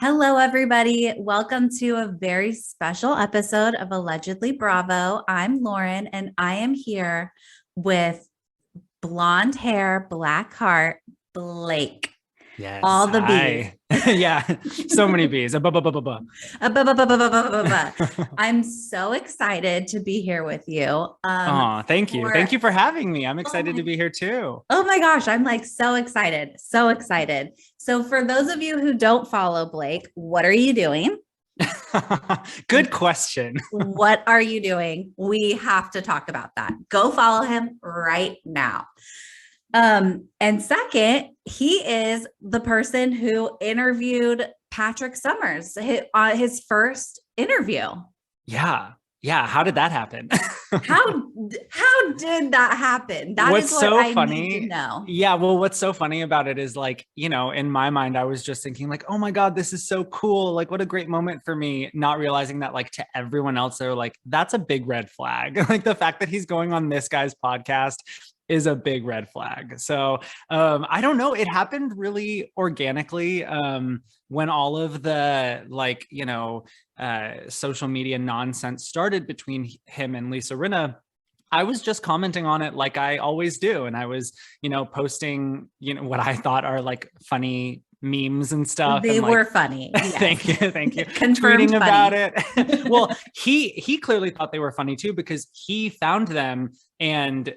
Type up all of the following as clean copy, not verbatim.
Hello, everybody. Welcome to a very special episode of Allegedly Bravo. I'm Lauren, and I am here with blonde hair, black heart, Blake. Yes, All the bees. I yeah, so many bees. I'm so excited to be here with you. Oh, thank you. Thank For you for having me. I'm oh excited my to be here too. Oh my gosh, I'm like so excited. So excited. So for those of you who don't follow Blake, what are you doing? Good question. What are you doing? We have to talk about that. Go follow him right now. And second, he is the person who interviewed Patrick Summers, his first interview. Yeah. Yeah, how did that happen? How did that happen? That What's is what so I need to funny? know. Yeah, well, what's so funny about it is like, in my mind, I was just thinking like, oh my God, this is so cool. Like, what a great moment for me, not realizing that like to everyone else, they're like, that's a big red flag. Like the fact that he's going on this guy's podcast is a big red flag. So I don't know. It happened really organically. When all of the like, social media nonsense started between him and Lisa Rinna, I was just commenting on it like I always do. And I was, posting, what I thought are like funny memes and stuff. They And like, were funny. Yes. thank you. Thank you. Confirmed Tweeting funny. about it. Well, he clearly thought they were funny too, because he found them and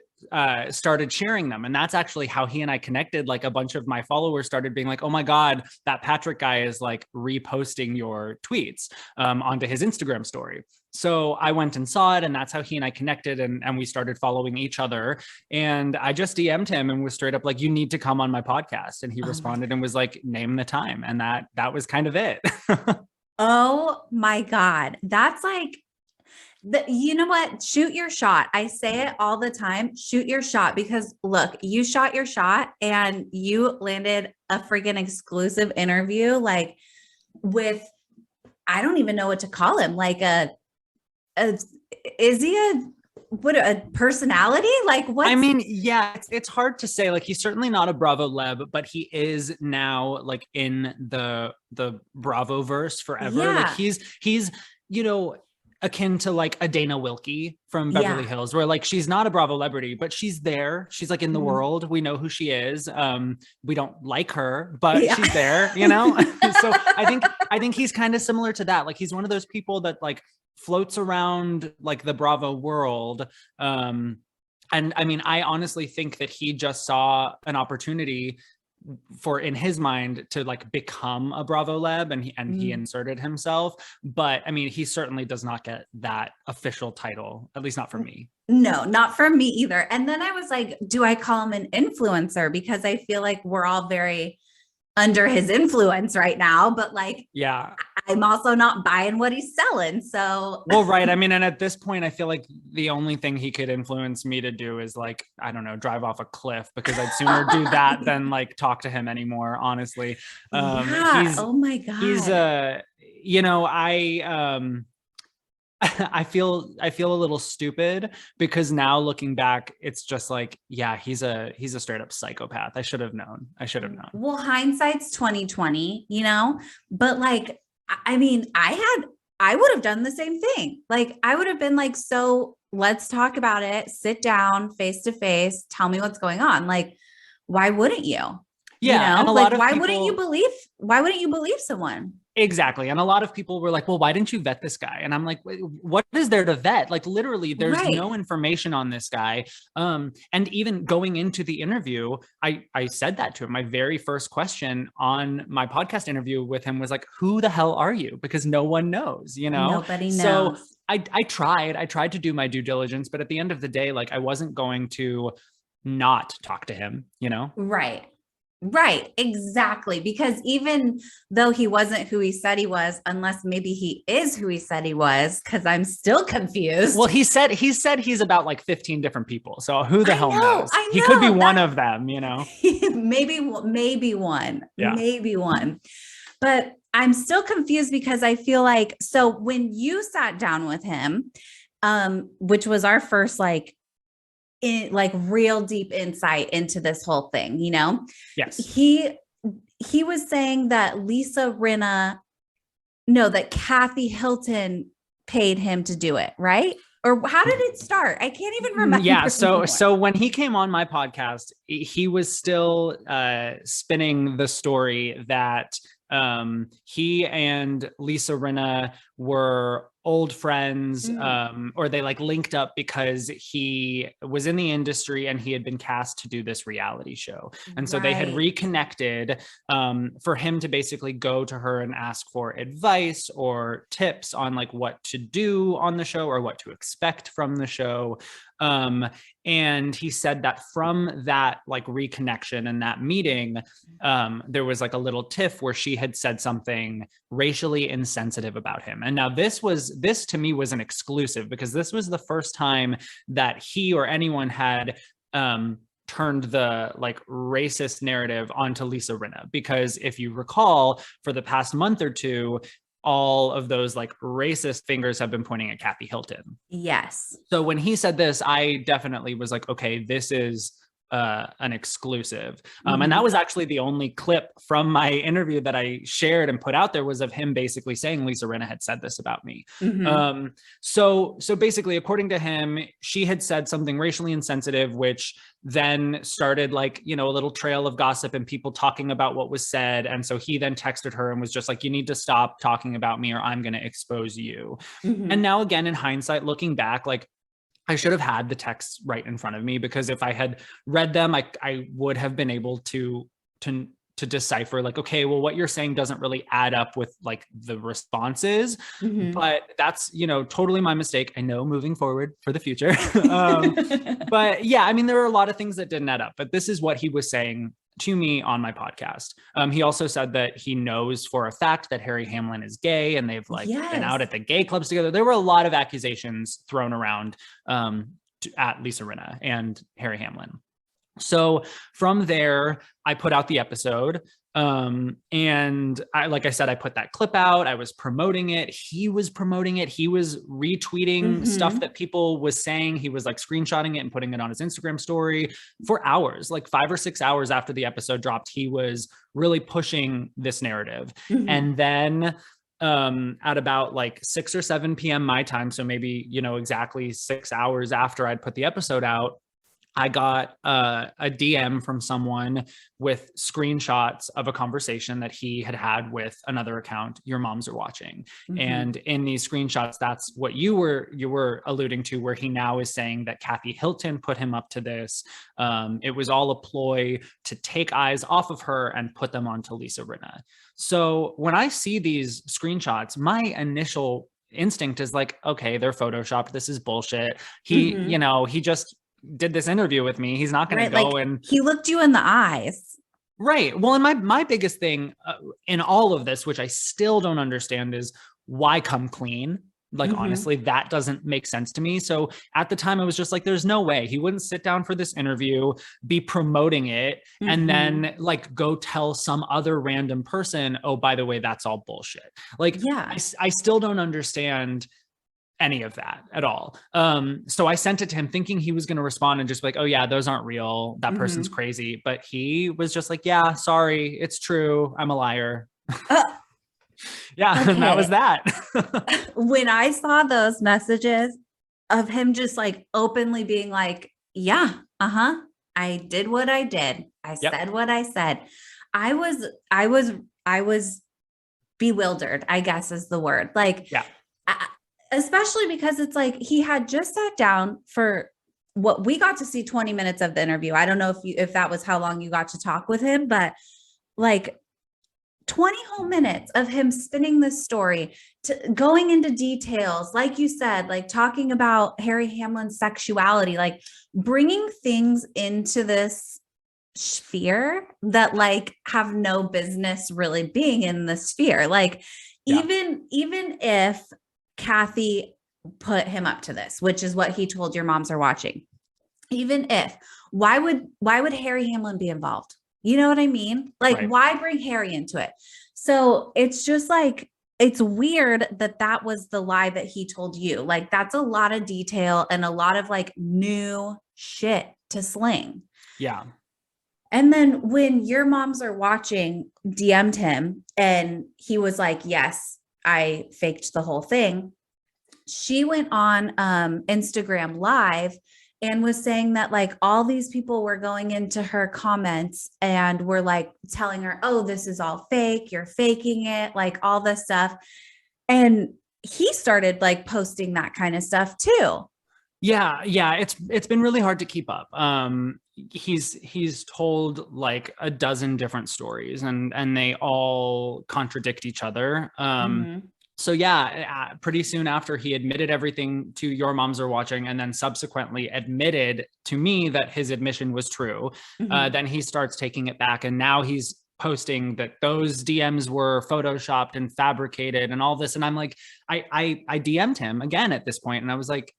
started sharing them. And that's actually how he and I connected. Like a bunch of my followers started being like, oh my God, that Patrick guy is like reposting your tweets onto his Instagram story. So I went and saw it, and that's how he and I connected, and we started following each other. And I just DM'd him and was straight up like, you need to come on my podcast. And he responded and was like, name the time. And that was kind of it. Oh my God. That's like, you know what? Shoot your shot. I say it all the time. Shoot your shot, because look, you shot your shot and you landed a freaking exclusive interview, like with, I don't even know what to call him. Like is he a personality? Like what? I mean, yeah, it's hard to say. Like he's certainly not a Bravo leb, but he is now like in the Bravo verse forever. Yeah. Like he's akin to like a Dana Wilkie from Beverly Hills, where like she's not a Bravo celebrity, but she's there. She's like in the world. We know who she is. We don't like her, but she's there, So I think he's kind of similar to that. Like he's one of those people that like floats around like the Bravo world. And I mean, I honestly think that he just saw an opportunity for, in his mind, to like become a Bravo lab, and he inserted himself. But I mean, he certainly does not get that official title, at least not for me. No, not for me either. And then I was like, do I call him an influencer? Because I feel like we're all very under his influence right now, but like, yeah, I'm also not buying what he's selling. So, well, right. I mean, and at this point, I feel like the only thing he could influence me to do is like, I don't know, drive off a cliff, because I'd sooner do that than like talk to him anymore, honestly. Oh my God. He's I feel a little stupid, because now looking back, it's just like, yeah, he's a straight up psychopath. I should have known. Well, hindsight's 2020, but like, I mean, I would have done the same thing. Like I would have been like, so let's talk about it. Sit down face to face. Tell me what's going on. Like, why wouldn't you? Yeah. And like, why wouldn't you believe someone? Exactly. And a lot of people were like, well, why didn't you vet this guy? And I'm like, what is there to vet? Like literally there's no information on this guy. And even going into the interview, I said that to him. My very first question on my podcast interview with him was like, who the hell are you? Because no one knows, Nobody knows. So I tried to do my due diligence, but at the end of the day, like I wasn't going to not talk to him, Right, exactly. Because even though he wasn't who he said he was, unless maybe he is who he said he was, because I'm still confused. Well, he said he's about like 15 different people. So who the hell knows? I know, he could be one of them, maybe one. Yeah. Maybe one. But I'm still confused, because I feel like, so when you sat down with him, which was our first real deep insight into this whole thing, Yes. He was saying that Lisa Rinna No, that Kathy Hilton paid him to do it, right? Or how did it start? I can't even Yeah. remember anymore. So when he came on my podcast, he was still spinning the story that he and Lisa Rinna were old friends, or they like linked up because he was in the industry and he had been cast to do this reality show. And so they had reconnected for him to basically go to her and ask for advice or tips on like what to do on the show or what to expect from the show. And he said that from that like reconnection and that meeting, there was like a little tiff where she had said something racially insensitive about him. And now this to me was an exclusive, because this was the first time that he or anyone had turned the like racist narrative onto Lisa Rinna. Because if you recall, for the past month or two, all of those like racist fingers have been pointing at Kathy Hilton. Yes. So when he said this, I definitely was like, okay, this is an exclusive. And that was actually the only clip from my interview that I shared and put out there, was of him basically saying Lisa Rinna had said this about me. So basically, according to him, she had said something racially insensitive, which then started like, you know, a little trail of gossip and people talking about what was said. And so he then texted her and was just like, you need to stop talking about me or I'm going to expose you. And now again, in hindsight, looking back, like, I should have had the texts right in front of me, because if I had read them, I would have been able to decipher like, okay, well, what you're saying doesn't really add up with like the responses, but that's, you know, totally my mistake. I know, moving forward for the future. But yeah, I mean, there are a lot of things that didn't add up, but this is what he was saying to me on my podcast. He also said that he knows for a fact that Harry Hamlin is gay and they've like been out at the gay clubs together. There were a lot of accusations thrown around at Lisa Rinna and Harry Hamlin. So from there, I put out the episode. And like I said, I put that clip out. I was promoting it. He was promoting it. He was retweeting stuff that people was saying. He was like screenshotting it and putting it on his Instagram story for hours, like 5 or 6 hours after the episode dropped. He was really pushing this narrative. And then at about like 6 or 7 p.m. my time, so maybe, you know, exactly 6 hours after I'd put the episode out, I got a DM from someone with screenshots of a conversation that he had had with another account, Your Moms Are Watching. And in these screenshots, that's what you were alluding to, where he now is saying that Kathy Hilton put him up to this. It was all a ploy to take eyes off of her and put them onto Lisa Rinna. So when I see these screenshots, my initial instinct is like, okay, they're photoshopped. This is bullshit. He, you know, he just did this interview with me. He's not going to go like, and he looked you in the eyes. Right. Well, and my biggest thing in all of this, which I still don't understand, is why come clean? Like, honestly, that doesn't make sense to me. So at the time I was just like, there's no way he wouldn't sit down for this interview, be promoting it, and then like go tell some other random person, oh, by the way, that's all bullshit. Like, I still don't understand any of that at all. So I sent it to him thinking he was going to respond and just be like, oh yeah, those aren't real. That person's crazy. But he was just like, yeah, sorry. It's true. I'm a liar. Yeah. Okay. And that was that. When I saw those messages of him just like openly being like, yeah, I did what I did. I said what I said. I was bewildered, I guess is the word. Like, especially because it's like he had just sat down for what we got to see 20 minutes of the interview. I don't know if that was how long you got to talk with him, but like 20 whole minutes of him spinning this story, going into details, like you said, like talking about Harry Hamlin's sexuality, like bringing things into this sphere that like have no business really being in the sphere. Like even if Kathy put him up to this, which is what he told Your Moms Are Watching. Even if, why would Harry Hamlin be involved? You know what I mean? Like, why bring Harry into it? So it's just like, it's weird that was the lie that he told you. Like, that's a lot of detail and a lot of like new shit to sling. Yeah. And then when Your Moms Are Watching DM'd him and he was like, yes, I faked the whole thing. She went on Instagram live and was saying that like all these people were going into her comments and were like telling her, oh, this is all fake, you're faking it, like all this stuff. And he started like posting that kind of stuff too. Yeah, it's been really hard to keep up. He's told like a dozen different stories, and they all contradict each other. So yeah, pretty soon after he admitted everything to Your Moms Are Watching, and then subsequently admitted to me that his admission was true, then he starts taking it back, and now he's posting that those DMs were photoshopped and fabricated and all this. And I'm like, I DM'd him again at this point, and I was like,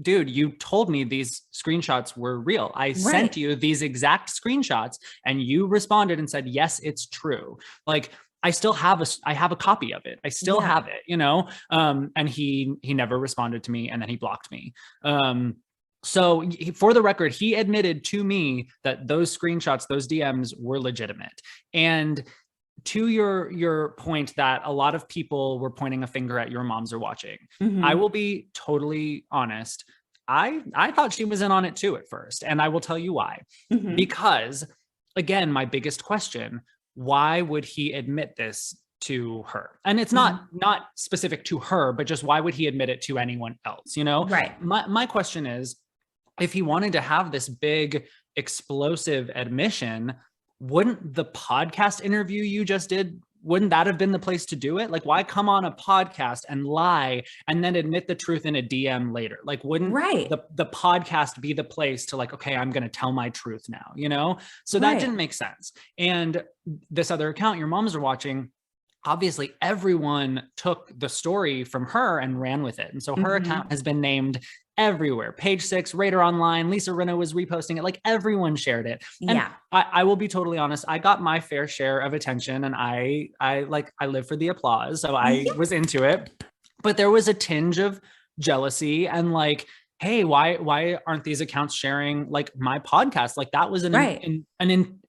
dude, you told me these screenshots were real. I sent you these exact screenshots, and you responded and said, yes, it's true. Like, I still have I have a copy of it. I still have it, you know? And he never responded to me, and then he blocked me. So for the record, he admitted to me that those screenshots, those DMs were legitimate. And to your point that a lot of people were pointing a finger at Your Moms Are Watching, I will be totally honest. I thought she was in on it too at first. And I will tell you why. Because again, my biggest question, why would he admit this to her? And it's not specific to her, but just why would he admit it to anyone else? You know, my question is, if he wanted to have this big explosive admission, wouldn't the podcast interview you just did, wouldn't that have been the place to do it? Like, why come on a podcast and lie and then admit the truth in a DM later? Like, wouldn't the podcast be the place to like, okay, I'm going to tell my truth now, you know? So that didn't make sense. And this other account, Your Moms Are Watching, obviously everyone took the story from her and ran with it. And so her account has been named everywhere. Page 6, Radar Online, Lisa Rinna was reposting it. Like, everyone shared it. And I will be totally honest. I got my fair share of attention, and I live for the applause. So I was into it, but there was a tinge of jealousy and like, hey, why aren't these accounts sharing like my podcast? Like, that was an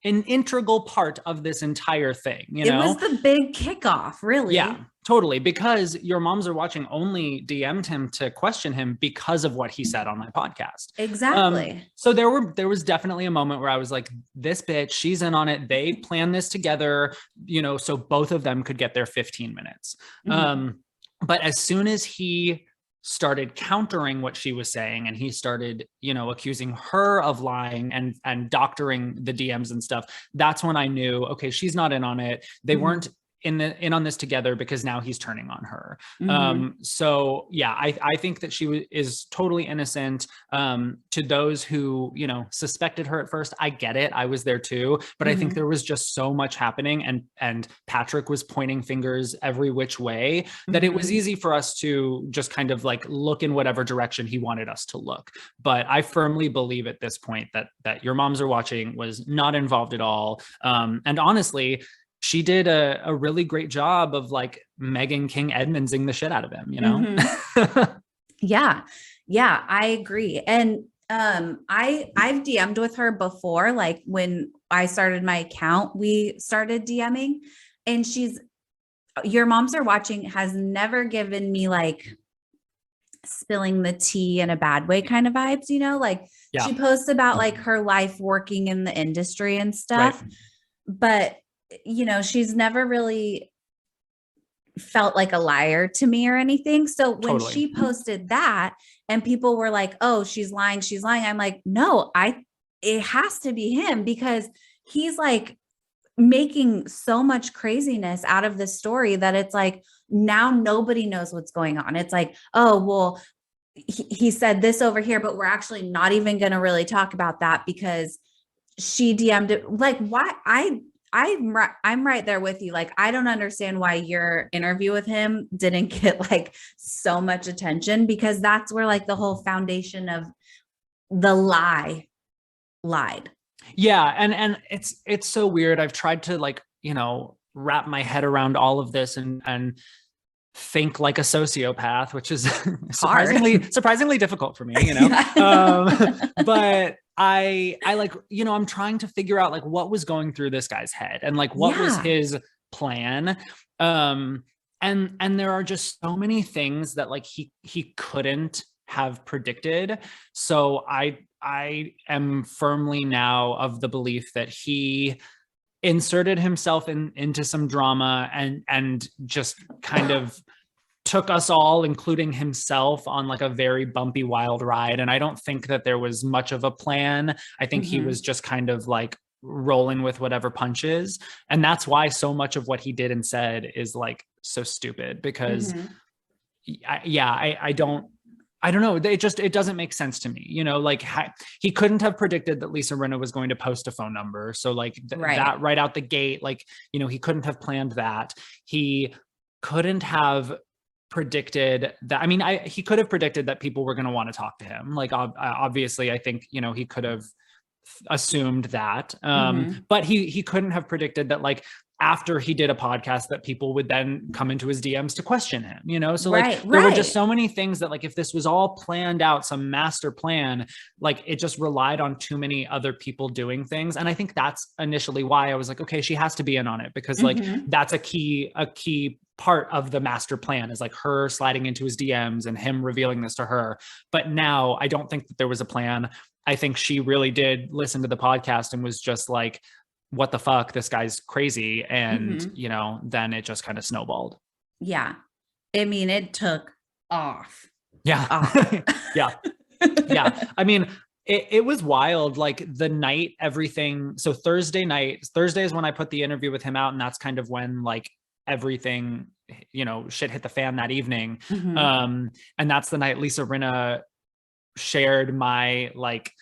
integral part of this entire thing. You know, it was the big kickoff, really. Yeah, totally. Because Your Moms Are Watching only DM'd him to question him because of what he said on my podcast. Exactly. So there was definitely a moment where I was like, this bitch, she's in on it. They planned this together, you know, so both of them could get their 15 minutes. But as soon as he started countering what she was saying, and he started, you know, accusing her of lying and doctoring the DMs and stuff, that's when I knew, okay, she's not in on it. They weren't in on this together, because now he's turning on her. So yeah, I think that she is totally innocent. To those who, you know, suspected her at first, I get it. I was there too, but I think there was just so much happening, and Patrick was pointing fingers every which way, that it was easy for us to just kind of like look in whatever direction he wanted us to look. But I firmly believe at this point that Your Moms Are Watching was not involved at all. And honestly, she did a really great job of like Meghan King Edmondsing the shit out of him, you know? Yeah, I agree. And I've DM'd with her before, like when I started my account, we started DMing, and Your Moms Are Watching has never given me like spilling the tea in a bad way kind of vibes, you know, like she posts about like her life working in the industry and stuff, but you know, she's never really felt like a liar to me or anything. So when she posted that and people were like, oh, she's lying, I'm like, no, it has to be him, because he's like making so much craziness out of this story that it's like, now nobody knows what's going on. It's like, oh, well, he said this over here, but we're actually not even going to really talk about that because she DM'd it. Like, why? I'm right there with you. Like, I don't understand why your interview with him didn't get like so much attention, because that's where like the whole foundation of the lied. Yeah. And it's so weird. I've tried to like, you know, wrap my head around all of this and think like a sociopath, which is surprisingly difficult for me, you know? But I like, you know, I'm trying to figure out like what was going through this guy's head and like what was his plan. and there are just so many things that like he couldn't have predicted. So I am firmly now of the belief that he inserted himself into some drama and just kind of took us all, including himself, on like a very bumpy, wild ride. And I don't think that there was much of a plan. I think he was just kind of like rolling with whatever punches. And that's why so much of what he did and said is like so stupid, because I don't know. It doesn't make sense to me. You know, like he couldn't have predicted that Lisa Rinna was going to post a phone number. So like that right out the gate, like, you know, he couldn't have planned that. He couldn't have predicted that. I mean, he could have predicted that people were going to want to talk to him. Like, obviously, I think, you know, he could have assumed that. But he couldn't have predicted that, like, after he did a podcast, that people would then come into his DMs to question him, you know? So like, there were just so many things that, like, if this was all planned out, some master plan, like, it just relied on too many other people doing things. And I think that's initially why I was like, okay, she has to be in on it, because like, that's a key part of the master plan, is like her sliding into his DMs and him revealing this to her. But now I don't think that there was a plan. I think she really did listen to the podcast and was just like, what the fuck, this guy's crazy. And, you know, then it just kind of snowballed. Yeah. I mean, it took off. Yeah. Yeah. Yeah. I mean, it was wild. Like the night, everything. So Thursday is when I put the interview with him out. And that's kind of when like everything, you know, shit hit the fan that evening. And that's the night Lisa Rinna shared my like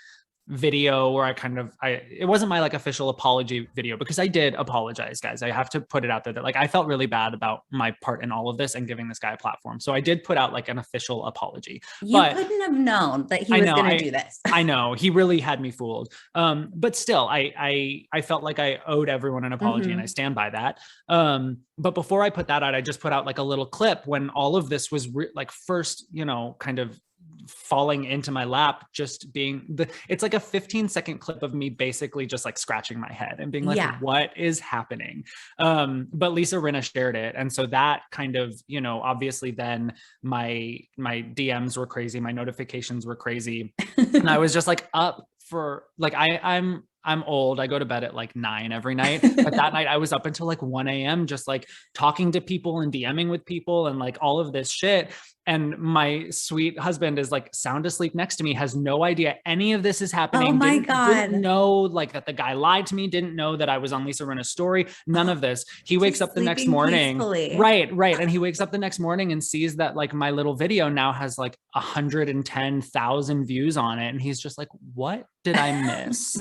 video where it wasn't my like official apology video, because I did apologize, guys. I have to put it out there that like I felt really bad about my part in all of this and giving this guy a platform. So I did put out like an official apology. But couldn't have known that he was going to do this. I know, he really had me fooled. But still, I felt like I owed everyone an apology, and I stand by that. But before I put that out, I just put out like a little clip when all of this was like first, you know, kind of falling into my lap, just being it's like a 15-second clip of me basically just like scratching my head and being like, what is happening? But Lisa Rinna shared it. And so that kind of, you know, obviously then my DMs were crazy. My notifications were crazy. And I was just like up for like, I'm old. I go to bed at like 9 every night. But that night I was up until like 1 a.m. just like talking to people and DMing with people and like all of this shit. And my sweet husband is like sound asleep next to me, has no idea any of this is happening. Oh my God. Didn't know like that the guy lied to me, didn't know that I was on Lisa Rinna's story. None of this. He wakes up the next morning. Peacefully. Right. And he wakes up the next morning and sees that like my little video now has like 110,000 views on it. And he's just like, what did I miss?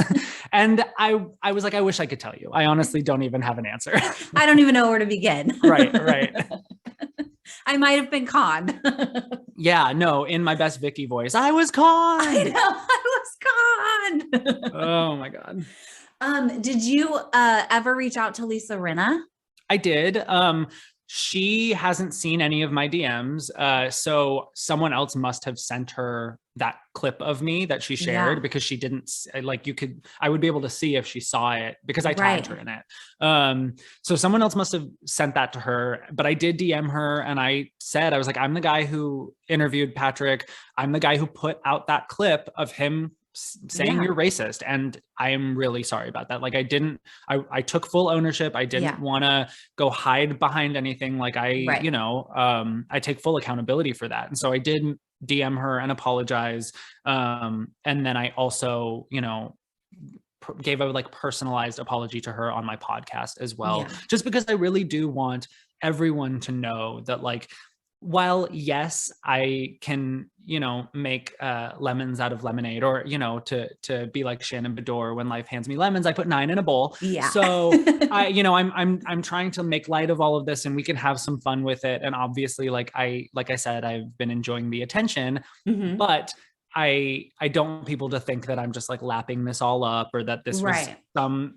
And I was like, I wish I could tell you. I honestly don't even have an answer. I don't even know where to begin. Right. I might have been conned. Yeah, no, in my best Vicky voice, I was conned. I know, I was conned. Oh my God. Did you ever reach out to Lisa Rinna? I did. She hasn't seen any of my DMs. So someone else must have sent her that clip of me that she shared, because she didn't like, I would be able to see if she saw it because I tagged her in it. So someone else must have sent that to her, but I did DM her and I was like, I'm the guy who interviewed Patrick. I'm the guy who put out that clip of him saying you're racist. And I am really sorry about that. Like I took full ownership. I didn't want to go hide behind anything. Like you know, I take full accountability for that. And so I did DM her and apologize. And then I also, you know, gave a like personalized apology to her on my podcast as well, just because I really do want everyone to know that like, while yes, I can, you know, make lemons out of lemonade, or, you know, to be like Shannon Bedore, when life hands me lemons, I put 9 in a bowl. Yeah. So I'm trying to make light of all of this, and we can have some fun with it. And obviously, like I said, I've been enjoying the attention, but I don't want people to think that I'm just like lapping this all up, or that this was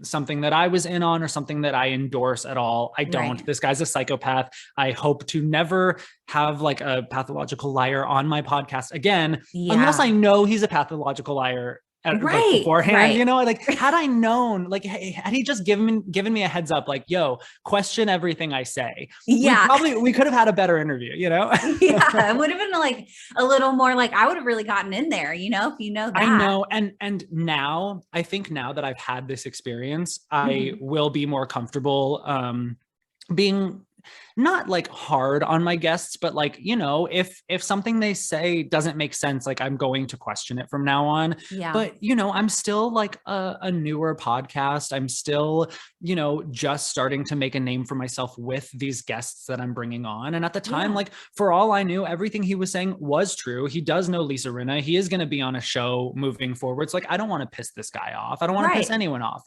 something that I was in on, or something that I endorse at all. I don't. This guy's a psychopath. I hope to never have like a pathological liar on my podcast again, unless I know he's a pathological liar like beforehand, right. like had I known, like had he just given me a heads up, like, yo, question everything I say, Yeah. we could have had a better interview, Yeah, it would have been like a little more like I would have really gotten in there, if you know that. I know. And now I think now that I've had this experience, I will be more comfortable being not like hard on my guests, but like, if something they say doesn't make sense, like I'm going to question it from now on. Yeah. But, I'm still like a newer podcast. I'm still, just starting to make a name for myself with these guests that I'm bringing on. And at the time, like for all I knew, everything he was saying was true. He does know Lisa Rinna. He is going to be on a show moving forward. So like, I don't want to piss this guy off. I don't want to piss anyone off,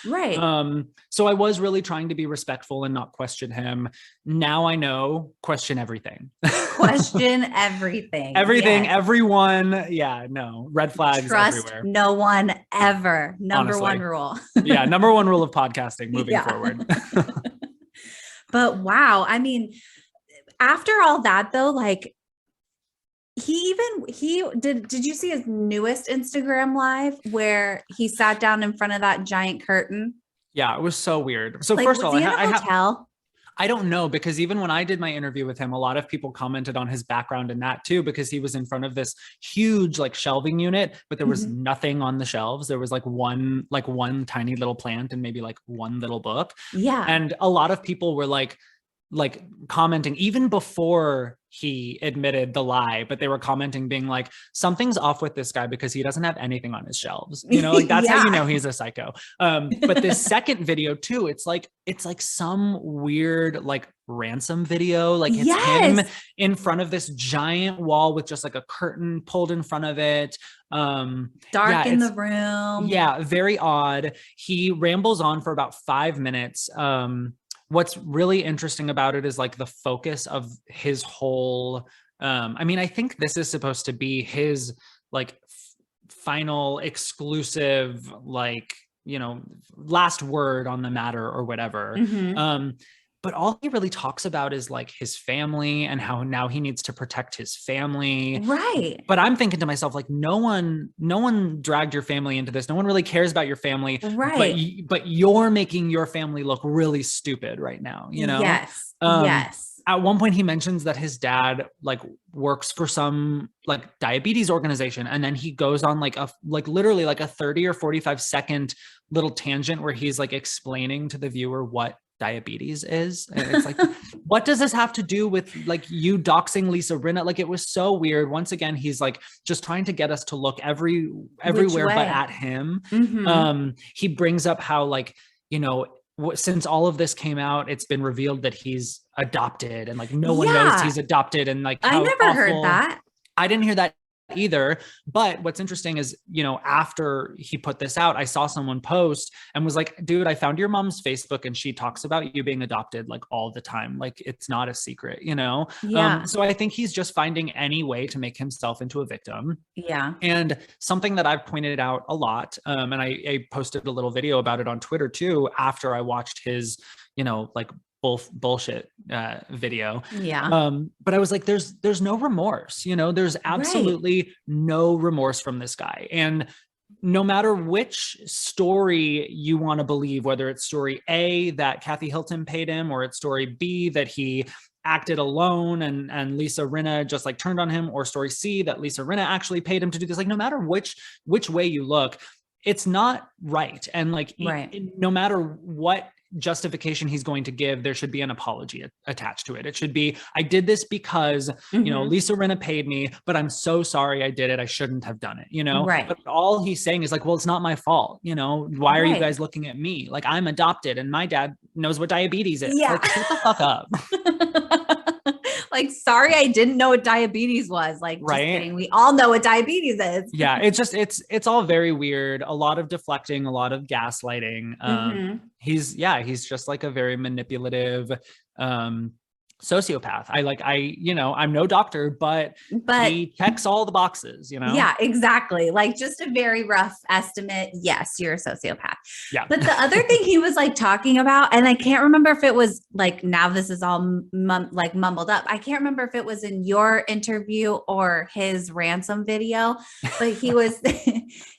Right. So I was really trying to be respectful and not question him. Now I know, question everything. Question everything. Everything, everyone. Yeah, no, red flags Trust everywhere. no one ever. Number Honestly. one rule. Yeah, number one rule of podcasting moving forward. But wow, I mean, after all that though, like he did you see his newest Instagram live where he sat down in front of that giant curtain? Yeah, it was so weird. So like, first of all, I don't know, because even when I did my interview with him, a lot of people commented on his background in that too, because he was in front of this huge like shelving unit, but there was nothing on the shelves. There was like one tiny little plant and maybe like one little book. Yeah. And a lot of people were like commenting even before he admitted the lie, but they were commenting being like, something's off with this guy because he doesn't have anything on his shelves. Like that's how he's a psycho. But this second video too, it's like some weird like ransom video. Like it's him in front of this giant wall with just like a curtain pulled in front of it. Dark in the room. Yeah, very odd. He rambles on for about 5 minutes. What's really interesting about it is like the focus of his whole, I think this is supposed to be his like final exclusive, like, last word on the matter or whatever. But all he really talks about is like his family and how now he needs to protect his family. Right. But I'm thinking to myself, like, no one dragged your family into this. No one really cares about your family. Right. But you're making your family look really stupid right now, Yes. At one point he mentions that his dad like works for some like diabetes organization. And then he goes on like literally like a 30 or 45 second little tangent where he's like explaining to the viewer what diabetes is. And it's like, what does this have to do with like you doxing Lisa Rinna? Like it was so weird. Once again, he's like just trying to get us to look everywhere but at him. He brings up how like, since all of this came out, it's been revealed that he's adopted and like no one knows he's adopted. And like, I never heard that. I didn't hear that either. But what's interesting is, after he put this out, I saw someone post and was like, dude, I found your mom's Facebook and she talks about you being adopted like all the time. Like it's not a secret, So I think he's just finding any way to make himself into a victim. Yeah. And something that I've pointed out a lot, and I posted a little video about it on Twitter too, after I watched his, like bullshit video. Yeah. But I was like, there's no remorse, there's absolutely no remorse from this guy. And no matter which story you want to believe, whether it's story A that Kathy Hilton paid him, or it's story B that he acted alone and Lisa Rinna just like turned on him, or story C that Lisa Rinna actually paid him to do this, like no matter which way you look, it's not right. And like, no matter what justification he's going to give, there should be an apology attached to it. It should be, I did this because, Lisa Rinna paid me, but I'm so sorry I did it. I shouldn't have done it, Right. But all he's saying is like, well, it's not my fault. Why are you guys looking at me? Like I'm adopted and my dad knows what diabetes is. Yeah. Like, shut the fuck up. Like, sorry, I didn't know what diabetes was. Like, just kidding. We all know what diabetes is. Yeah. It's just, it's all very weird. A lot of deflecting, a lot of gaslighting. He's just like a very manipulative, sociopath. I'm no doctor, but But he checks all the boxes, yeah, exactly. Like just a very rough estimate. Yes, you're a sociopath. Yeah. But the other thing he was like talking about, and I can't remember if it was like, now this is all like mumbled up. I can't remember if it was in your interview or his ransom video, but he was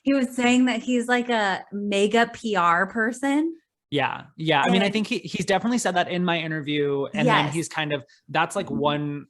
he was saying that he's like a mega PR person. Yeah. Yeah. I mean, I think he's definitely said that in my interview. And then he's kind of, that's like one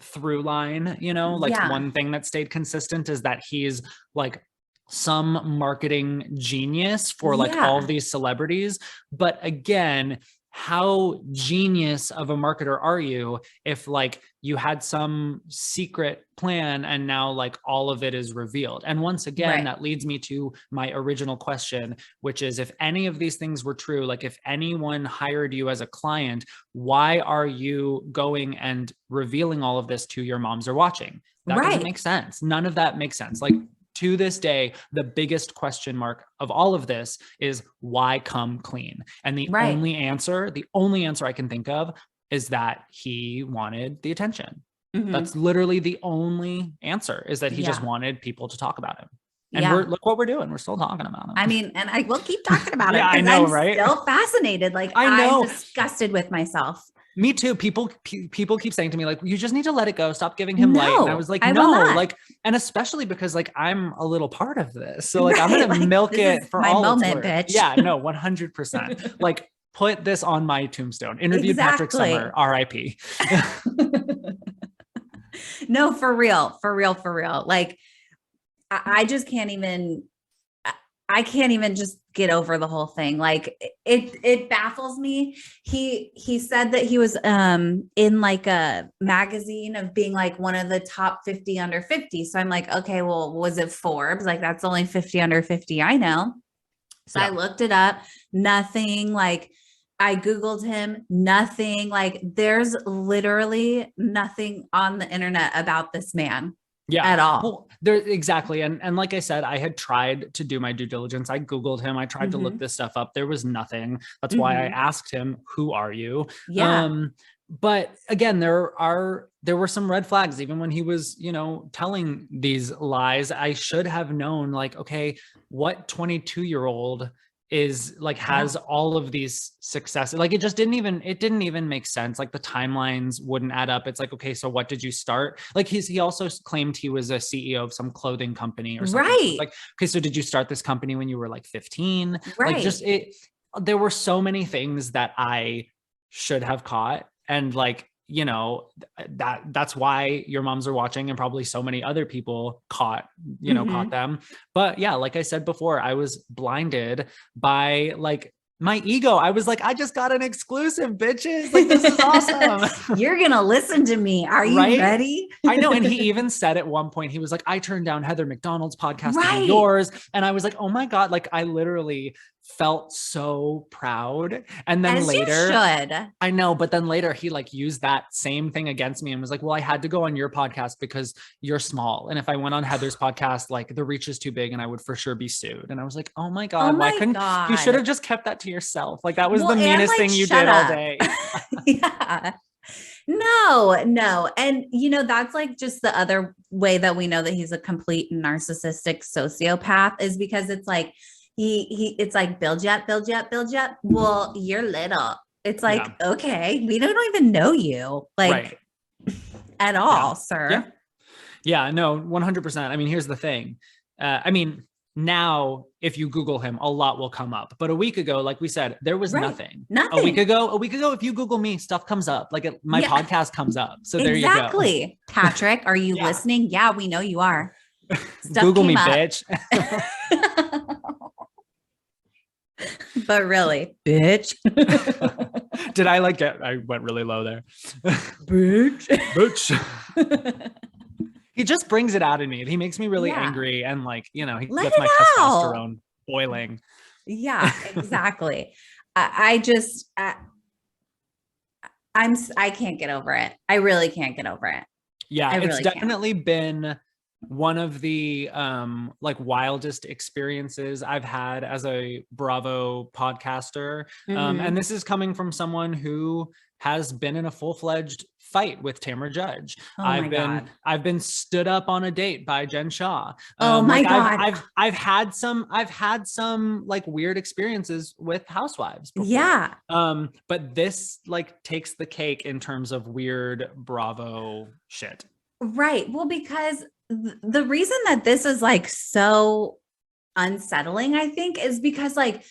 through line, like one thing that stayed consistent is that he's like some marketing genius for like all of these celebrities. But again, how genius of a marketer are you if like you had some secret plan and now like all of it is revealed? And once again, that leads me to my original question, which is, if any of these things were true, like if anyone hired you as a client, why are you going and revealing all of this to your moms are watching? That doesn't make sense. None of that makes sense. Like, to this day, the biggest question mark of all of this is why come clean? And the only answer I can think of is that he wanted the attention. That's literally the only answer, is that he just wanted people to talk about him. And look what we're doing. We're still talking about him. I mean, and I will keep talking about it. I know, I'm still fascinated. Like, I'm disgusted with myself. Me too. People keep saying to me, like, you just need to let it go. Stop giving him light. And I was like, no, like, and especially because like, I'm a little part of this. So like, I'm going to milk it for all moment, bitch. Yeah, no, 100%. Like, put this on my tombstone. Interviewed Patrick Summer, RIP. No, for real. Like, I just can't even, I can't even just get over the whole thing. Like it baffles me. He said that he was in like a magazine of being like one of the top 50 under 50. So I'm like, okay, well, was it Forbes? Like that's only 50 under 50 I know. So I looked it up, nothing. Like I Googled him, nothing. Like there's literally nothing on the internet about this man. At all. Well, there exactly. And like I said, I had tried to do my due diligence. I Googled him. I tried to look this stuff up. There was nothing. That's why I asked him, who are you? But again, there were some red flags, even when he was, telling these lies. I should have known, like, okay, what 22-year-old is like, has all of these successes. Like it didn't even make sense. Like the timelines wouldn't add up. It's like, okay, so what did you start? Like he also claimed he was a CEO of some clothing company or something. So like, okay, so did you start this company when you were like 15? Like there were so many things that I should have caught. And like, that's why your moms are watching, and probably so many other people caught them. But yeah, like I said before, I was blinded by like my ego. I was like, I just got an exclusive, bitches. Like, this is awesome. You're going to listen to me. Are you ready? I know. And he even said at one point, he was like, I turned down Heather McDonald's podcast to be yours. And I was like, oh my God, like I literally felt so proud. And then later, I know, but then later he like used that same thing against me and was like, well, I had to go on your podcast because you're small. And if I went on Heather's podcast, like the reach is too big and I would for sure be sued. And I was like, oh my God, why couldn't you should have just kept that to yourself? Like that was the meanest thing you did all day. No. And that's like just the other way that we know that he's a complete narcissistic sociopath, is because it's like, it's like build you up. Well, you're little. It's like, okay, we don't even know you like at all, sir. Yeah, no, 100%. I mean, here's the thing. Now if you Google him, a lot will come up. But a week ago, like we said, there was nothing. A week ago, if you Google me, stuff comes up. Like my podcast comes up. So there you go. Exactly. Patrick, are you listening? Yeah, we know you are. Google me, bitch. But really, bitch. Did I like it? I went really low there. Bitch. He just brings it out in me. He makes me really angry, and like, he gets my testosterone boiling. Yeah, exactly. I can't get over it. I really can't get over it. Yeah, it's definitely been one of the like wildest experiences I've had as a Bravo podcaster. And this is coming from someone who has been in a full-fledged fight with Tamra Judge. Oh my God. I've been stood up on a date by Jen Shaw. Oh my like God. I've had some like weird experiences with housewives before. Yeah. But this like takes the cake in terms of weird Bravo shit. Right. Well, because the reason that this is like so unsettling, I think, is because like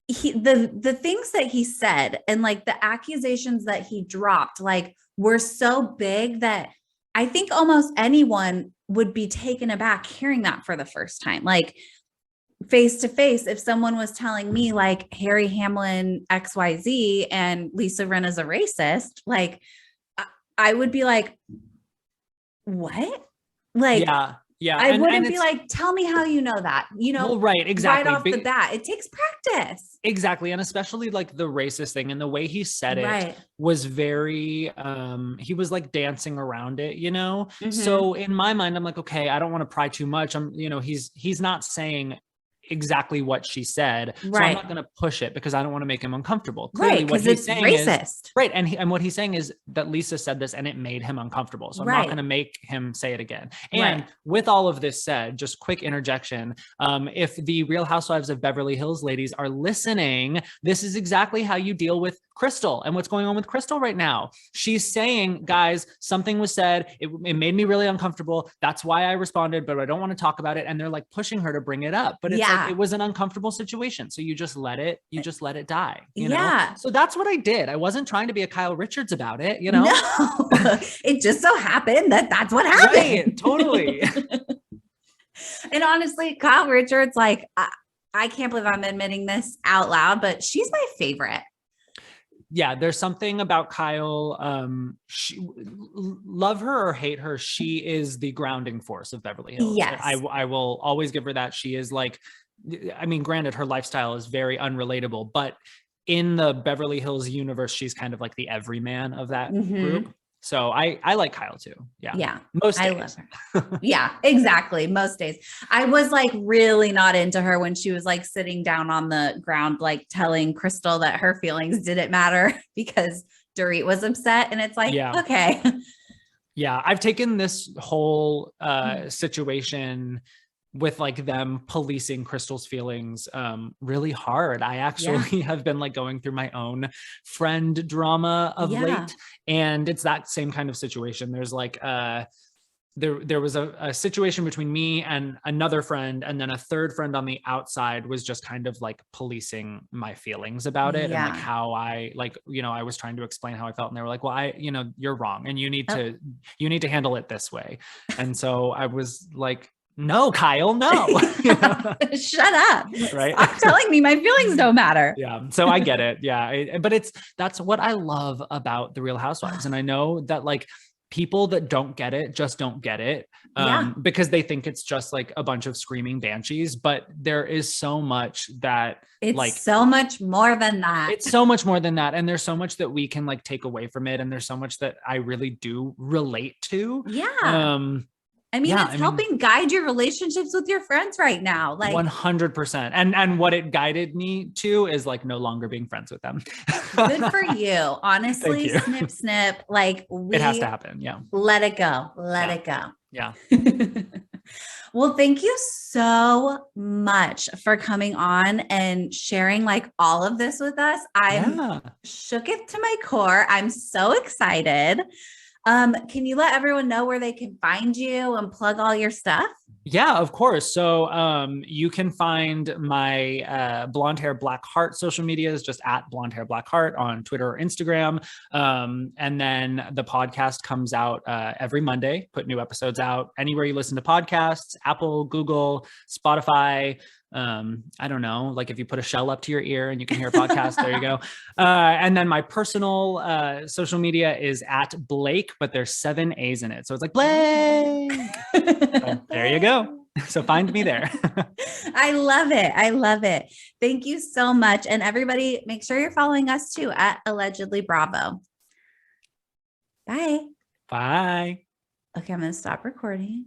the things that he said and like the accusations that he dropped like were so big that I think almost anyone would be taken aback hearing that for the first time. Like face to face, if someone was telling me like Harry Hamlin XYZ and Lisa Rinna's a racist, like I would be like, what? Like, yeah. I wouldn't be like, tell me how you know that, well, right, exactly. right off the bat. It takes practice. Exactly. And especially like the racist thing and the way he said it was very, he was like dancing around it, you know? So in my mind, I'm like, okay, I don't want to pry too much. He's not saying exactly what she said. So I'm not going to push it because I don't want to make him uncomfortable. Clearly what he's saying racist. Is right. And what he's saying is that Lisa said this and it made him uncomfortable. So I'm not going to make him say it again. And with all of this said, just quick interjection. If the Real Housewives of Beverly Hills ladies are listening, this is exactly how you deal with Crystal and what's going on with Crystal right now. She's saying, guys, something was said. It made me really uncomfortable. That's why I responded, but I don't want to talk about it. And they're like pushing her to bring it up. But it's like, it was an uncomfortable situation. So you just let it die. You know? So that's what I did. I wasn't trying to be a Kyle Richards about it, you know? No, it just so happened that that's what happened. Right, totally. And honestly, Kyle Richards, like, I can't believe I'm admitting this out loud, but she's my favorite. Yeah, there's something about Kyle. Love her or hate her, she is the grounding force of Beverly Hills. Yes. I will always give her that. She is like, I mean, granted, her lifestyle is very unrelatable, but in the Beverly Hills universe, she's kind of like the everyman of that group. So I like Kyle too. Yeah. Most days. I love her. Yeah, exactly. Most days. I was like really not into her when she was like sitting down on the ground, like telling Crystal that her feelings didn't matter because Dorit was upset. And it's like, okay. Yeah. I've taken this whole situation with like them policing Crystal's feelings really hard. I actually have been like going through my own friend drama of late. And it's that same kind of situation. There's like there was a situation between me and another friend, and then a third friend on the outside was just kind of like policing my feelings about it and like how I like, I was trying to explain how I felt, and they were like, well, you're wrong and you need to handle it this way. And so I was like, no, Kyle, no. Shut up. Right. Stop telling me my feelings don't matter. Yeah. So I get it. Yeah. But that's what I love about the Real Housewives. And I know that like people that don't get it just don't get it because they think it's just like a bunch of screaming banshees, but there is so much that it's so much more than that. It's so much more than that. And there's so much that we can like take away from it. And there's so much that I really do relate to. Yeah. It's helping guide your relationships with your friends right now. Like 100%. And what it guided me to is like no longer being friends with them. Good for you. Honestly, you. snip, snip. Like it has to happen. Yeah. Let it go. Let it go. Yeah. Well, thank you so much for coming on and sharing like all of this with us. I'm shook it to my core. I'm so excited. Can you let everyone know where they can find you and plug all your stuff? Yeah, of course. So you can find my Blonde Hair Black Heart social media is just at Blonde Hair Black Heart on Twitter or Instagram. And then the podcast comes out every Monday, put new episodes out anywhere you listen to podcasts, Apple, Google, Spotify. I don't know, like if you put a shell up to your ear and you can hear a podcast, there you go. And then my personal social media is at Blake, but there's 7 A's in it. So it's like Blake. So there you go. So find me there. I love it. I love it. Thank you so much. And everybody, make sure you're following us too at Allegedly Bravo. Bye. Bye. Okay, I'm going to stop recording.